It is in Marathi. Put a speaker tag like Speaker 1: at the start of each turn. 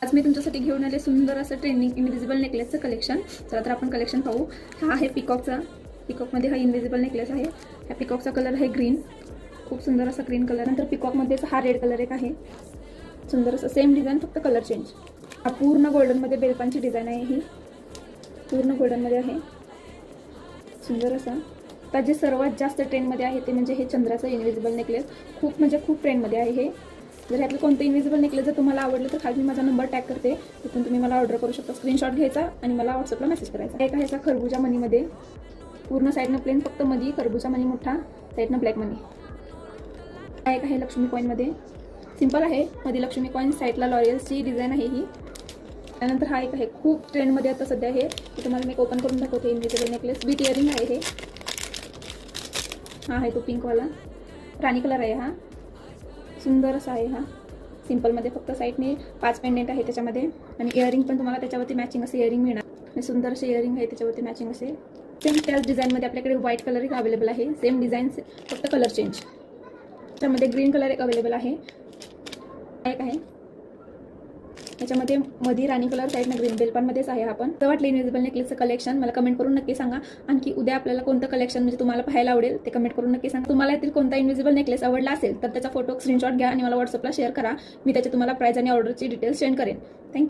Speaker 1: आज मी तुमच्यासाठी घेऊन आले सुंदर असं ट्रेंडिंग इनविजिबल नेकलेसचं कलेक्शन. चला तर आपण कलेक्शन पाहू. हा आहे पिकॉकचा. पिकॉकमध्ये हा इनविजिबल नेकलेस आहे. ह्या पिकॉकचा कलर आहे ग्रीन, खूप सुंदर असा ग्रीन कलर. नंतर पिकॉकमध्येच हा रेड कलर एक आहे, सुंदर असं सेम डिझाईन फक्त कलर चेंज. हा पूर्ण गोल्डनमध्ये बेलपानची डिझाईन आहे, ही पूर्ण गोल्डनमध्ये आहे, सुंदर असा. आता जे सर्वात जास्त ट्रेंडमध्ये आहे ते म्हणजे हे चंद्राचं इनविजिबल नेकलेस. खूप म्हणजे खूप ट्रेंडमध्ये आहे हे. जर ह्यातलं कोणतं इनविजिबल नेकलेस जर तुम्हाला आवडलं तर खाली माझा नंबर टॅग करते, तिथून तुम्ही मला ऑर्डर करू शकता. स्क्रीनशॉट घ्यायचा आणि मला व्हॉट्सअपला मेसेज करायचा. एक आहे ह्याचा खरबुजा मनीमध्ये, पूर्ण साईडनं प्लेन, फक्त मनी खरबुजा मनी मोठा, साईडनं ब्लॅक मनी. हा एक आहे लक्ष्मी कॉईनमध्ये, सिंपल आहे, मध्ये लक्ष्मी कॉईन, साईडला लॉरियल्सची डिझाईन आहे ही. त्यानंतर हा एक आहे खूप ट्रेंडमध्ये आता सध्या हे, तुम्हाला मी ओपन करून दाखवते. इनविजिबल नेकलेस विथ इयरिंग आहे हे. हा आहे तो पिंकवाला, राणी कलर आहे हा, सुंदर असा आहे हा. सिंपलमध्ये फक्त साईडने 5 पेंडेंट आहे त्याच्यामध्ये, आणि इयरिंग पण तुम्हाला त्याच्यावरती मॅचिंग असे इयरिंग मिळणार. सुंदर असे इयरिंग आहे त्याच्यावरती मॅचिंग असे. सेम त्याच डिझाईनमध्ये आपल्याकडे व्हाईट कलर एक अवेलेबल आहे, सेम डिझाईन फक्त कलर चेंज. त्यामध्ये ग्रीन कलर एक अवेलेबल आहे, एक आहे याच्यामध्ये मध्ये राणी कलर, साईडनं ग्रीन. बेलपानमध्येच आहे. आपण तर वाटलं इनविजिबल नेकलेसचं कलेक्शन मला कमेंट करून नक्की सांगा. आणखी उद्या आपल्याला कोणतं कलेक्शन म्हणजे तुम्हाला पाहायला आवडेल ते कमेंट करून नक्की सांगा. तुम्हाला यातील कोणता इनविजिबल नेकलेस आवडला असेल तर त्याचा फोटो स्क्रीनशॉट घ्या आणि मला व्हॉट्सअपला शेअर करा. मी त्याचे तुम्हाला प्राइस आणि ऑर्डरची डिटेल्स सेंड करेन. थँक्यू.